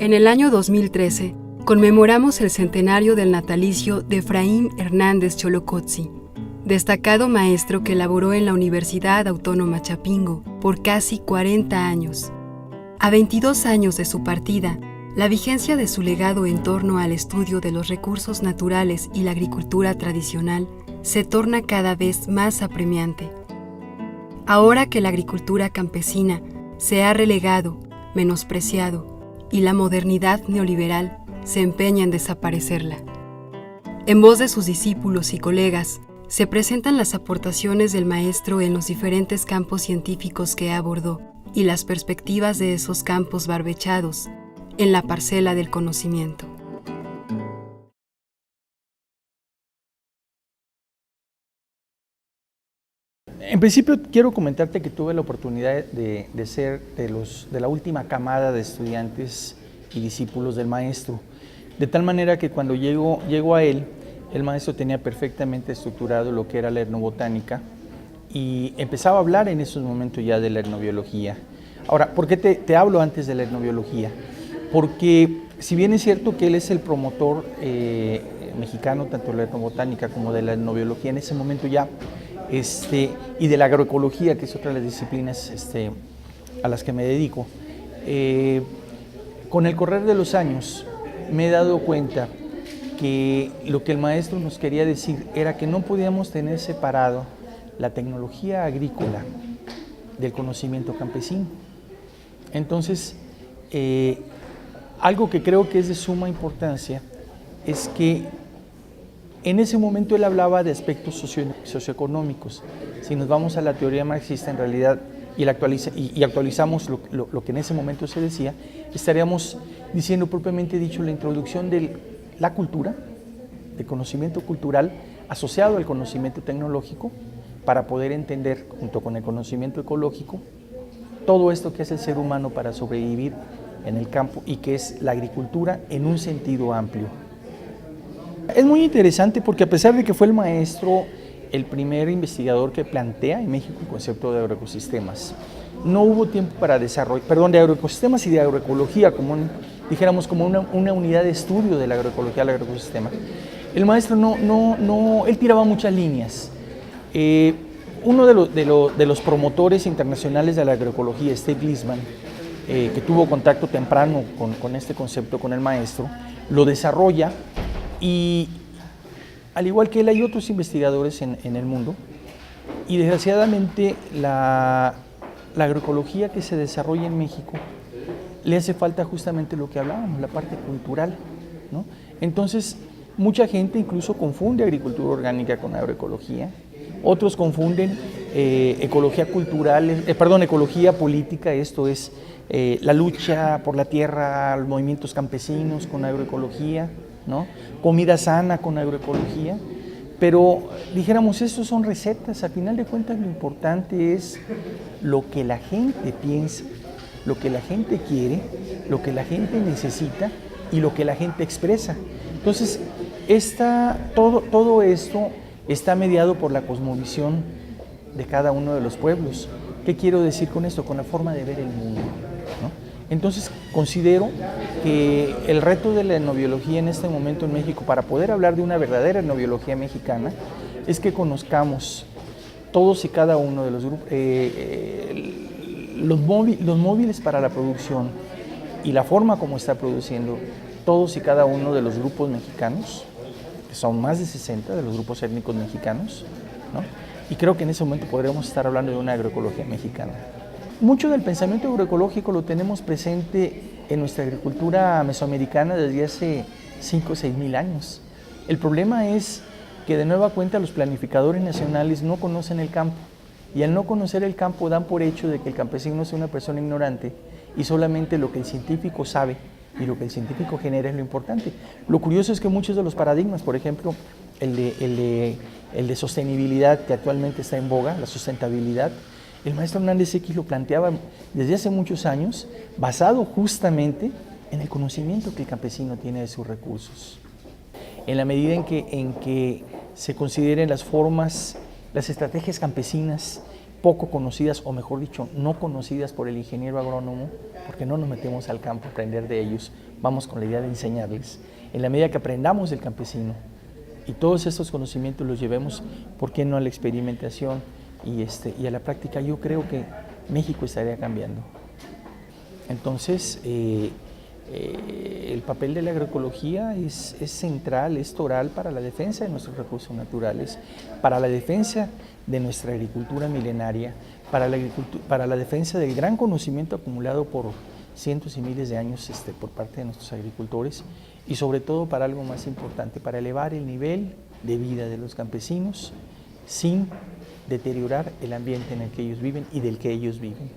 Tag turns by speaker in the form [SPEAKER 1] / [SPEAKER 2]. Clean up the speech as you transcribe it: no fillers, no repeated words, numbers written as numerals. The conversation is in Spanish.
[SPEAKER 1] En el año 2013, conmemoramos el centenario del natalicio de Efraín Hernández Cholocotzi, destacado maestro que laboró en la Universidad Autónoma Chapingo por casi 40 años. A 22 años de su partida, la vigencia de su legado en torno al estudio de los recursos naturales y la agricultura tradicional se torna cada vez más apremiante. Ahora que la agricultura campesina se ha relegado, menospreciado, y la modernidad neoliberal se empeña en desaparecerla. En voz de sus discípulos y colegas, se presentan las aportaciones del maestro en los diferentes campos científicos que abordó y las perspectivas de esos campos barbechados en la parcela del conocimiento.
[SPEAKER 2] En principio quiero comentarte que tuve la oportunidad de ser de la última camada de estudiantes y discípulos del maestro, de tal manera que cuando llego a él, el maestro tenía perfectamente estructurado lo que era la etnobotánica y empezaba a hablar en esos momentos ya de la etnobiología. Ahora, ¿por qué te hablo antes de la etnobiología? Porque si bien es cierto que él es el promotor mexicano tanto de la etnobotánica como de la etnobiología en ese momento ya, y de la agroecología, que es otra de las disciplinas a las que me dedico, con el correr de los años me he dado cuenta que lo que el maestro nos quería decir era que no podíamos tener separado la tecnología agrícola del conocimiento campesino. Entonces, algo que creo que es de suma importancia es que en ese momento él hablaba de aspectos socioeconómicos. Si nos vamos a la teoría marxista, en realidad, y actualizamos lo que en ese momento se decía, estaríamos diciendo propiamente dicho la introducción de la cultura, de conocimiento cultural asociado al conocimiento tecnológico, para poder entender, junto con el conocimiento ecológico, todo esto que es el ser humano para sobrevivir en el campo y que es la agricultura en un sentido amplio. Es muy interesante porque a pesar de que fue el maestro el primer investigador que plantea en México el concepto de agroecosistemas, no hubo tiempo para desarrollar, de agroecosistemas y de agroecología, dijéramos como una unidad de estudio de la agroecología al agroecosistema. El maestro él tiraba muchas líneas. Uno de los promotores internacionales de la agroecología, Steve Lisman, que tuvo contacto temprano con este concepto con el maestro, lo desarrolla. Y al igual que él hay otros investigadores en el mundo y desgraciadamente la agroecología que se desarrolla en México le hace falta justamente lo que hablábamos, la parte cultural, ¿no? Entonces mucha gente incluso confunde agricultura orgánica con agroecología, otros confunden ecología política, esto es la lucha por la tierra, los movimientos campesinos con agroecología, ¿no? Comida sana con agroecología, pero dijéramos, estos son recetas. Al final de cuentas lo importante es lo que la gente piensa, lo que la gente quiere, lo que la gente necesita y lo que la gente expresa. Entonces, todo esto está mediado por la cosmovisión de cada uno de los pueblos. ¿Qué quiero decir con esto? Con la forma de ver el mundo, ¿no? Entonces, considero que el reto de la etnobiología en este momento en México, para poder hablar de una verdadera etnobiología mexicana, es que conozcamos todos y cada uno de los grupos, los móviles para la producción y la forma como está produciendo todos y cada uno de los grupos mexicanos, que son más de 60 de los grupos étnicos mexicanos, ¿no? Y creo que en ese momento podríamos estar hablando de una agroecología mexicana. Mucho del pensamiento agroecológico lo tenemos presente en nuestra agricultura mesoamericana desde hace 5 o 6 mil años. El problema es que de nueva cuenta los planificadores nacionales no conocen el campo y al no conocer el campo dan por hecho de que el campesino es una persona ignorante y solamente lo que el científico sabe y lo que el científico genera es lo importante. Lo curioso es que muchos de los paradigmas, por ejemplo, el de sostenibilidad que actualmente está en boga, la sustentabilidad, el maestro Hernández X lo planteaba desde hace muchos años, basado justamente en el conocimiento que el campesino tiene de sus recursos. En la medida en que se consideren las formas, las estrategias campesinas poco conocidas, o mejor dicho, no conocidas por el ingeniero agrónomo, porque no nos metemos al campo a aprender de ellos, vamos con la idea de enseñarles. En la medida que aprendamos del campesino y todos estos conocimientos los llevemos, ¿por qué no a la experimentación y a la práctica? Yo creo que México estaría cambiando. Entonces, el papel de la agroecología es central, es toral para la defensa de nuestros recursos naturales, para la defensa de nuestra agricultura milenaria, para la defensa del gran conocimiento acumulado por cientos y miles de años por parte de nuestros agricultores, y sobre todo para algo más importante, para elevar el nivel de vida de los campesinos sin deteriorar el ambiente en el que ellos viven y del que ellos viven.